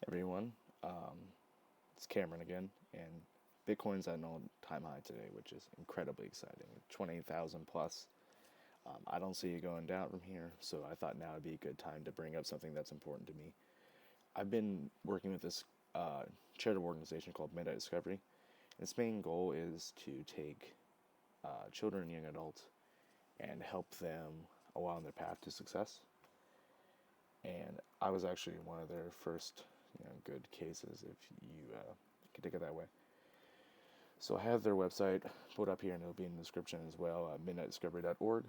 Everyone. It's Cameron again, and Bitcoin's at an all-time high today, which is incredibly exciting. 20,000 plus. I don't see it going down from here, so I thought now would be a good time to bring up something that's important to me. I've been working with this charitable organization called Meta Discovery. Its main goal is to take children and young adults and help them along their path to success. And I was actually one of their first, good cases, if you can take it that way. So I have their website put up here, and it'll be in the description as well, midnightdiscovery.org.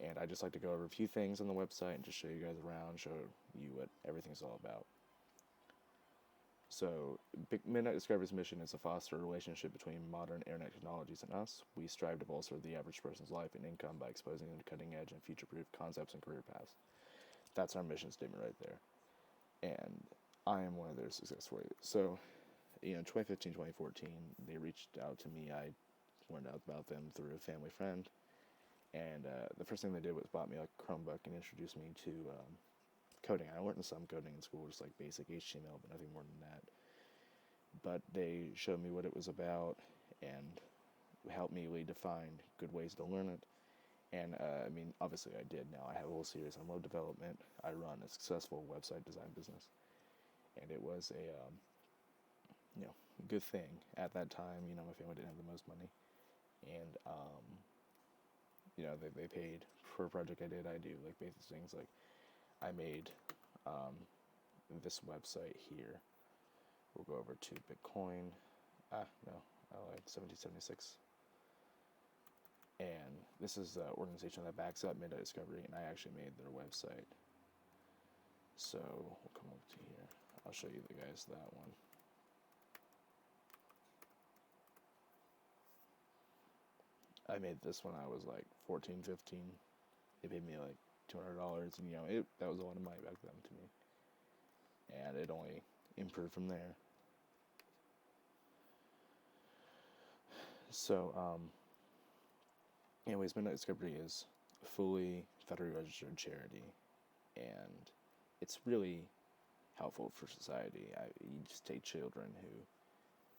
And I just like to go over a few things on the website and just show you guys around, show you what everything's all about. So, Midnight Discovery's mission is to foster a relationship between modern internet technologies and us. We strive to bolster the average person's life and income by exposing them to cutting edge and future proof concepts and career paths. That's our mission statement right there. And I am one of their success stories. So, 2015, 2014, they reached out to me. I learned out about them through a family friend. And the first thing they did was bought me a Chromebook and introduced me to coding. I learned some coding in school, just like basic HTML, but nothing more than that. But they showed me what it was about and helped me really define good ways to learn it. And obviously I did. Now I have a whole series on web development. I run a successful website design business, and it was a good thing at that time. My family didn't have the most money, and they paid for a project I did. I do like basic things like I made this website here. We'll go over to Bitcoin. No, I like 1776. And this is the organization that backs up Midnight Discovery, and I actually made their website. So we'll come over to here. I'll show you the guys that one. I made this when I was like 14, 15. They paid me like $200, and that was a lot of money back then to me. And it only improved from there. So, anyways, Midnight Discovery is a fully federally registered charity, and it's really helpful for society. You just take children who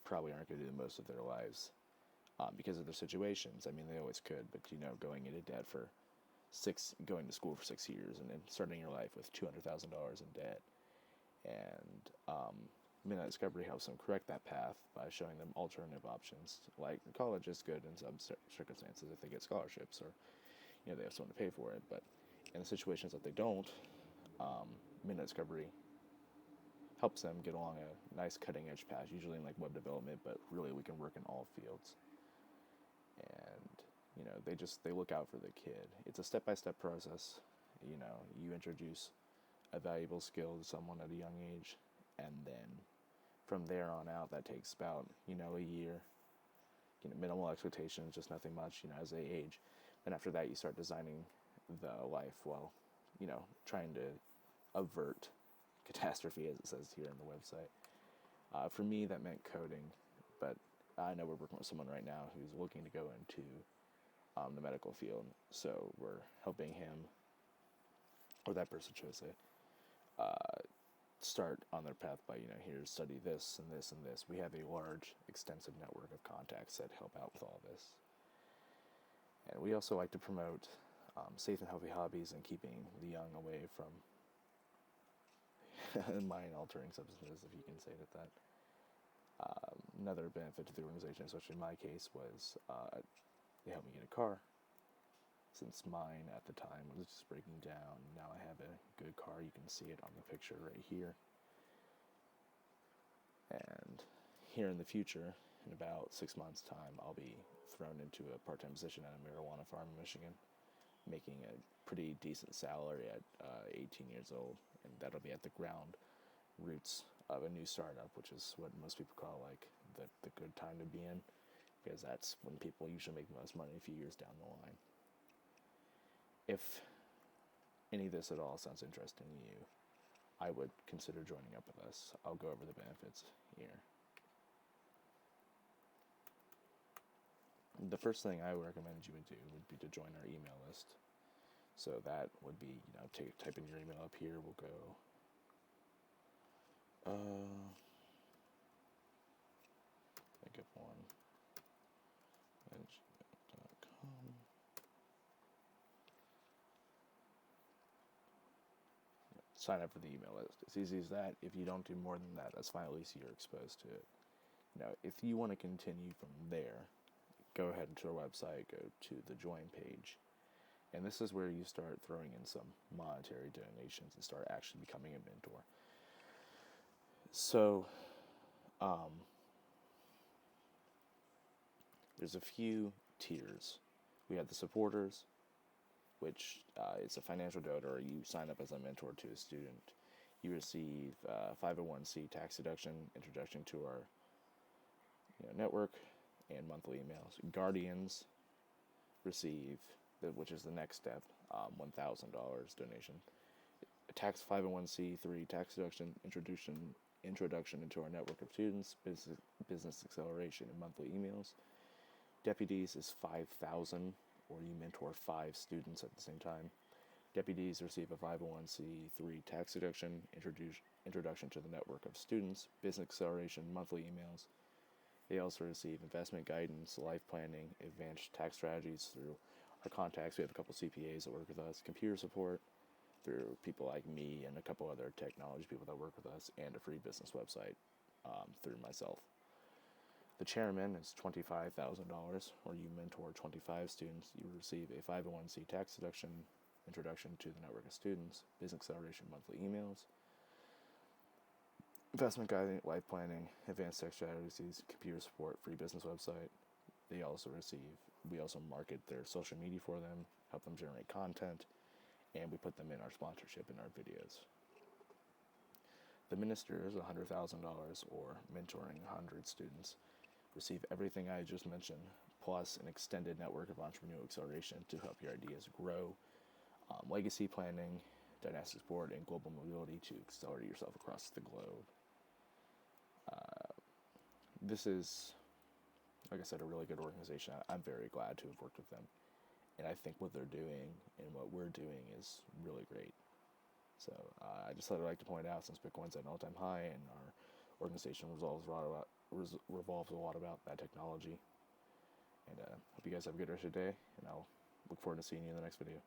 probably aren't going to do the most of their lives because of their situations. They always could, but going into debt for going to school for 6 years and then starting your life with $200,000 in debt, and Midnight Discovery helps them correct that path by showing them alternative options. Like college is good in some circumstances if they get scholarships or they have someone to pay for it, but in the situations that they don't, Midnight Discovery helps them get along a nice cutting edge path, usually in like web development, but really we can work in all fields. And they look out for the kid. It's a step-by-step process. You introduce a valuable skill to someone at a young age, and then from there on out, that takes about a year. Minimal expectations, just nothing much. As they age, and after that, you start designing the life while trying to avert catastrophe, as it says here on the website. For me, that meant coding, but I know we're working with someone right now who's looking to go into the medical field, so we're helping him, or that person, should I say, start on their path by, here, study this and this and this. We have a large, extensive network of contacts that help out with all this. And we also like to promote safe and healthy hobbies and keeping the young away from mind-altering substances, if you can say it that. Another benefit to the organization, especially in my case, was they helped me get a car. Since mine at the time was just breaking down, now I have a good car. You can see it on the picture right here. And here in the future, in about 6 months' time, I'll be thrown into a part-time position at a marijuana farm in Michigan, making a pretty decent salary at 18 years old, and that'll be at the ground roots of a new startup, which is what most people call like the good time to be in, because that's when people usually make the most money a few years down the line. If any of this at all sounds interesting to you, I would consider joining up with us. I'll go over the benefits here. The first thing I would recommend you would do would be to join our email list. So that would be, type in your email up here. We'll go Think of one. Edge.com. Sign up for the email list. It's easy as that. If you don't do more than that, that's fine. At least you're exposed to it. Now, if you want to continue from there, go ahead to our website, go to the join page. And this is where you start throwing in some monetary donations and start actually becoming a mentor. So, there's a few tiers. We have the supporters, which is a financial donor. You sign up as a mentor to a student. You receive 501c tax deduction, introduction to our network, and monthly emails. Guardians receive, which is the next step, $1,000 donation. Tax 501c3 tax deduction, introduction into our network of students, business acceleration, and monthly emails. Deputies is $5,000, or you mentor 5 students at the same time. Deputies receive a 501c3 tax deduction, introduction to the network of students, business acceleration, monthly emails. They also receive investment guidance, life planning, advanced tax strategies through our contacts. We have a couple CPAs that work with us, computer support through people like me and a couple other technology people that work with us, and a free business website through myself. The chairman is $25,000, or you mentor 25 students. You receive a 501c tax deduction, introduction to the network of students, business acceleration, monthly emails, investment guiding, life planning, advanced tax strategies, computer support, free business website. We also market their social media for them, help them generate content, and we put them in our sponsorship in our videos. The minister is $100,000, or mentoring 100 students. Receive everything I just mentioned, plus an extended network of entrepreneurial acceleration to help your ideas grow, legacy planning, dynastic support, and global mobility to accelerate yourself across the globe. This is, like I said, a really good organization. I'm very glad to have worked with them. And I think what they're doing and what we're doing is really great. So I just thought I'd like to point out, since Bitcoin's at an all-time high and our organization revolves a lot about that technology. And hope you guys have a good rest of your day, and I'll look forward to seeing you in the next video.